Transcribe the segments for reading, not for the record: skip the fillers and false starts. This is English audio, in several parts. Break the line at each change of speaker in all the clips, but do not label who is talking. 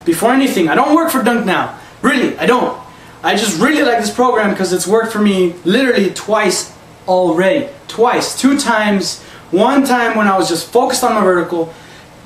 before anything. I don't work for DunkNow. Really, I don't. I just really like this program because it's worked for me literally twice already. Twice. 2 times. One time when I was just focused on my vertical.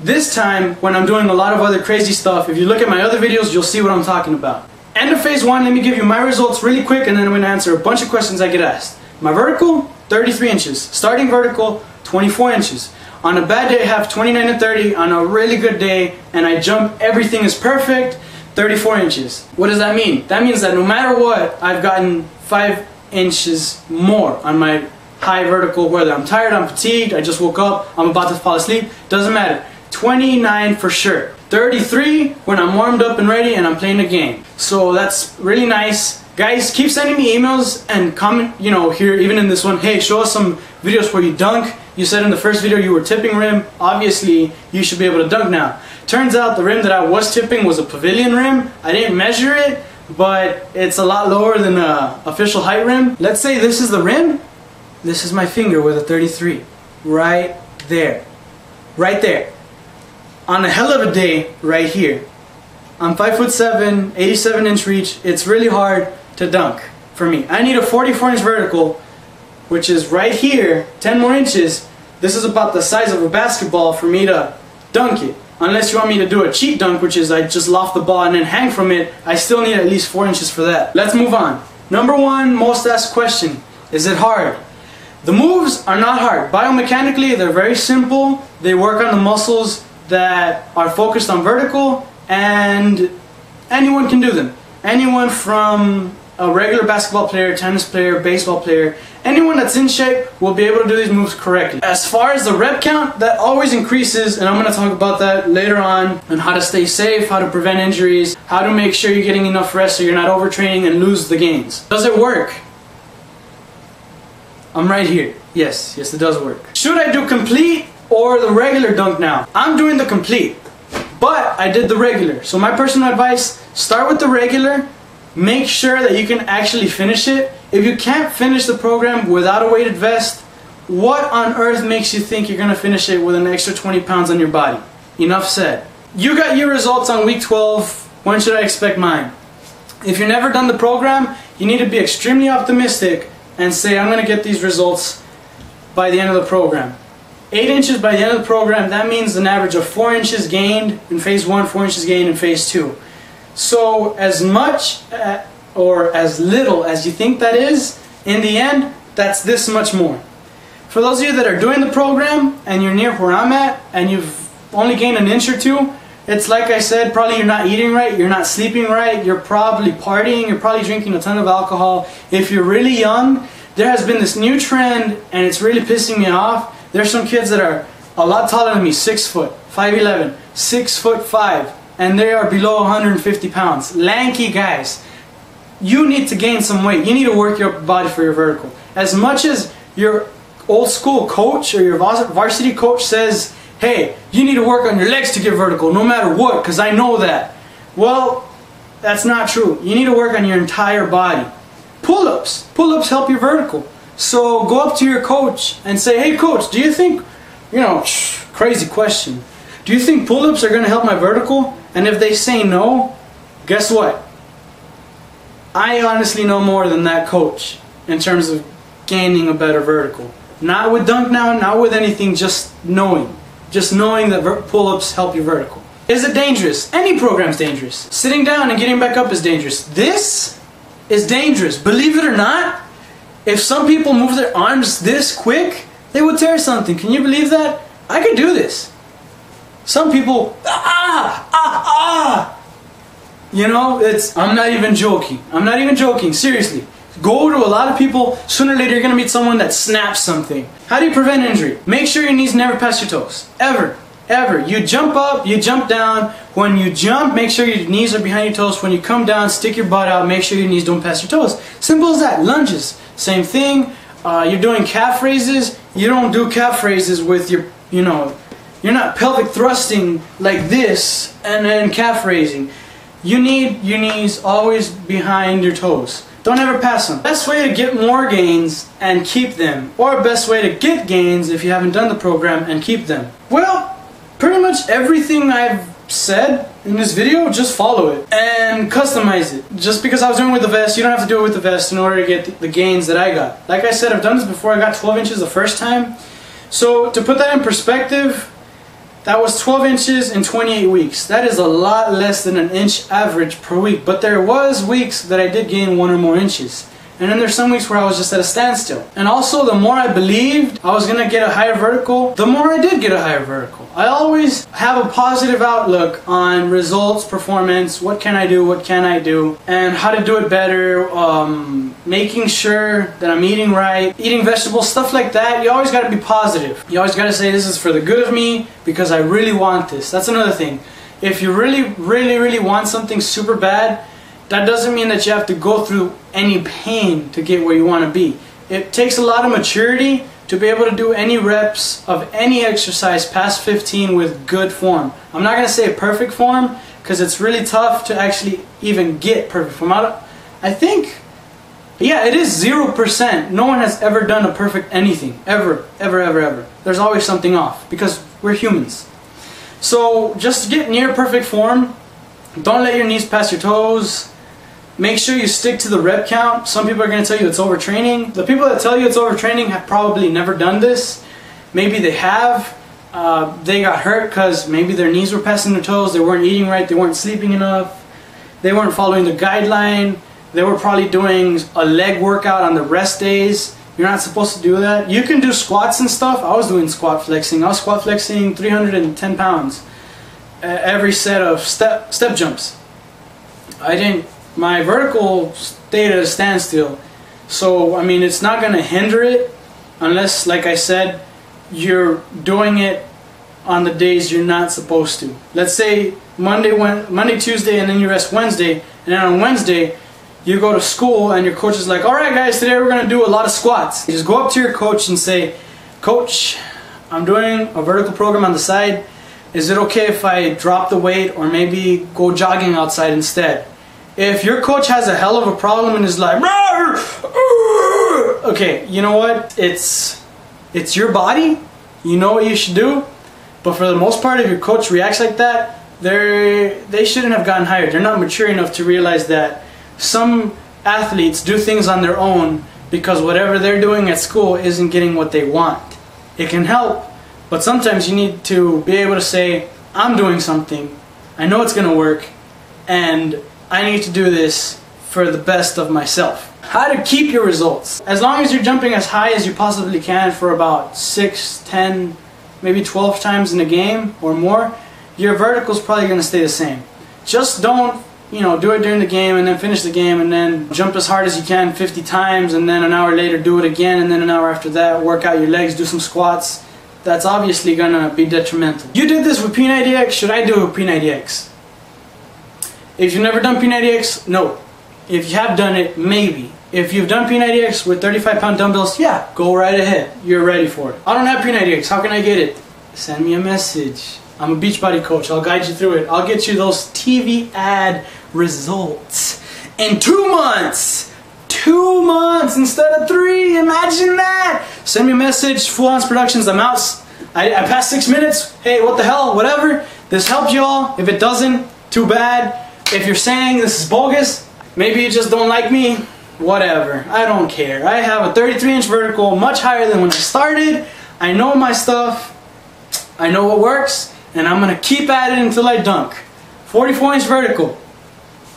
This time when I'm doing a lot of other crazy stuff. If you look at my other videos, you'll see what I'm talking about. End of phase 1, let me give you my results really quick and then I'm going to answer a bunch of questions I get asked. My vertical, 33 inches. Starting vertical, 24 inches. On a bad day, I have 29 to 30. On a really good day, and I jump, everything is perfect, 34 inches. What does that mean? That means that no matter what, I've gotten 5 inches more on my high vertical, whether I'm tired, I'm fatigued, I just woke up, I'm about to fall asleep, doesn't matter. 29 for sure. 33 when I'm warmed up and ready and I'm playing a game. So that's really nice. Guys, keep sending me emails and comment, you know, here, even in this one, hey, show us some videos where you dunk. You said in the first video you were tipping rim. Obviously, you should be able to dunk now. Turns out the rim that I was tipping was a pavilion rim. I didn't measure it, but it's a lot lower than the official height rim. Let's say this is the rim. This is my finger with a 33. Right there. Right there. On a hell of a day, right here. I'm 5'7", 87-inch reach. It's really hard to dunk for me. I need a 44-inch vertical, which is right here, 10 more inches. This is about the size of a basketball for me to dunk it. Unless you want me to do a cheat dunk, which is I just loft the ball and then hang from it, I still need at least 4 inches for that. Let's move on. Number 1 most asked question, is it hard? The moves are not hard. Biomechanically, they're very simple. They work on the muscles that are focused on vertical, and anyone can do them. Anyone from a regular basketball player, tennis player, baseball player, anyone that's in shape will be able to do these moves correctly. As far as the rep count, that always increases, and I'm going to talk about that later on how to stay safe, how to prevent injuries, how to make sure you're getting enough rest so you're not overtraining and lose the gains. Does it work? I'm right here. Yes, it does work. Should I do complete or the regular dunk now? I'm doing the complete, but I did the regular. So my personal advice, start with the regular, make sure that you can actually finish it. If you can't finish the program without a weighted vest, what on earth makes you think you're gonna finish it with an extra 20 pounds on your body? Enough said. You got your results on week 12, when should I expect mine? If you've never done the program, you need to be extremely optimistic and say, I'm gonna get these results by the end of the program. 8 inches by the end of the program, that means an average of 4 inches gained in phase 1, 4 inches gained in phase 2. So as much or as little as you think that is, in the end, that's this much more. For those of you that are doing the program and you're near where I'm at and you've only gained an inch or 2, it's like I said, probably you're not eating right, you're not sleeping right, you're probably partying, you're probably drinking a ton of alcohol. If you're really young, there has been this new trend and it's really pissing me off. There's some kids that are a lot taller than me, 6 foot, 5'11", 6'5", and they are below 150 pounds. Lanky guys. You need to gain some weight. You need to work your body for your vertical. As much as your old school coach or your varsity coach says, hey, you need to work on your legs to get vertical no matter what, because I know that. Well, that's not true. You need to work on your entire body. Pull-ups. Pull-ups help your vertical. So go up to your coach and say, hey coach, do you think, crazy question, do you think pull-ups are going to help my vertical? And if they say no, guess what? I honestly know more than that coach in terms of gaining a better vertical. Not with DunkNow, not with anything, just knowing. Just knowing that pull-ups help your vertical. Is it dangerous? Any program's dangerous. Sitting down and getting back up is dangerous. This is dangerous. Believe it or not, if some people move their arms this quick, they would tear something. Can you believe that? I could do this. Some people, You know, I'm not even joking. I'm not even joking, seriously. Go to a lot of people, sooner or later you're going to meet someone that snaps something. How do you prevent injury? Make sure your knees never pass your toes. Ever. Ever. You jump up, you jump down. When you jump, make sure your knees are behind your toes. When you come down, stick your butt out, make sure your knees don't pass your toes. Simple as that. Lunges, same thing. You're doing calf raises. You don't do calf raises with your, you're not pelvic thrusting like this and then calf raising. You need your knees always behind your toes. Don't ever pass them. Best way to get more gains and keep them, or best way to get gains if you haven't done the program and keep them. Well, pretty much everything I've said in this video, just follow it and customize it. Just because I was doing it with the vest, you don't have to do it with the vest in order to get the gains that I got. Like I said, I've done this before. I got 12 inches the first time. So to put that in perspective, that was 12 inches in 28 weeks. That is a lot less than an inch average per week. But there was weeks that I did gain 1 or more inches. And then there's some weeks where I was just at a standstill. And also, the more I believed I was gonna get a higher vertical, the more I did get a higher vertical. I always have a positive outlook on results, performance, what can I do, what can I do, and how to do it better, making sure that I'm eating right, eating vegetables, stuff like that. You always gotta be positive. You always gotta say, this is for the good of me because I really want this. That's another thing. If you really want something super bad, that doesn't mean that you have to go through any pain to get where you want to be. It takes a lot of maturity to be able to do any reps of any exercise past 15 with good form. I'm not going to say perfect form because it's really tough to actually even get perfect form. I think, yeah, it is 0%. No one has ever done a perfect anything. Ever. There's always something off because we're humans. So just to get near perfect form, don't let your knees pass your toes. Make sure you stick to the rep count. Some people are going to tell you it's overtraining. The people that tell you it's overtraining have probably never done this. Maybe they have. They got hurt because maybe their knees were passing their toes. They weren't eating right. They weren't sleeping enough. They weren't following the guideline. They were probably doing a leg workout on the rest days. You're not supposed to do that. You can do squats and stuff. I was doing squat flexing. I was squat flexing 310 pounds every set of step jumps. My vertical stayed at a standstill. So, I mean, it's not going to hinder it unless, like I said, you're doing it on the days you're not supposed to. Let's say Monday, Tuesday, and then you rest Wednesday. And then on Wednesday, you go to school and your coach is like, alright guys, today we're going to do a lot of squats. You just go up to your coach and say, Coach, I'm doing a vertical program on the side. Is it okay if I drop the weight or maybe go jogging outside instead? If your coach has a hell of a problem and is like, okay, you know what? It's your body. You know what you should do. But for the most part, if your coach reacts like that, they shouldn't have gotten hired. They're not mature enough to realize that some athletes do things on their own because whatever they're doing at school isn't getting what they want. It can help, but sometimes you need to be able to say, I'm doing something, I know it's going to work, and I need to do this for the best of myself. How to keep your results. As long as you're jumping as high as you possibly can for about 6, 10, maybe 12 times in a game or more, your vertical's probably going to stay the same. Just don't, do it during the game and then finish the game and then jump as hard as you can 50 times and then an hour later do it again and then an hour after that work out your legs, do some squats. That's obviously going to be detrimental. You did this with P90X, should I do it with P90X? If you've never done P90X, no. If you have done it, maybe. If you've done P90X with 35-pound dumbbells, yeah, go right ahead. You're ready for it. I don't have P90X. How can I get it? Send me a message. I'm a Beachbody coach. I'll guide you through it. I'll get you those TV ad results in 2 months. 2 months instead of 3. Imagine that. Send me a message. Full Hanz Productions. I'm out. I passed 6 minutes. Hey, what the hell? Whatever. This helped y'all. If it doesn't, too bad. If you're saying this is bogus, maybe you just don't like me, whatever. I don't care. I have a 33-inch vertical, much higher than when I started. I know my stuff. I know what works, and I'm going to keep at it until I dunk. 44-inch vertical.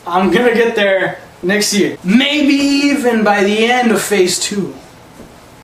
I'm going to get there next year. Maybe even by the end of phase 2.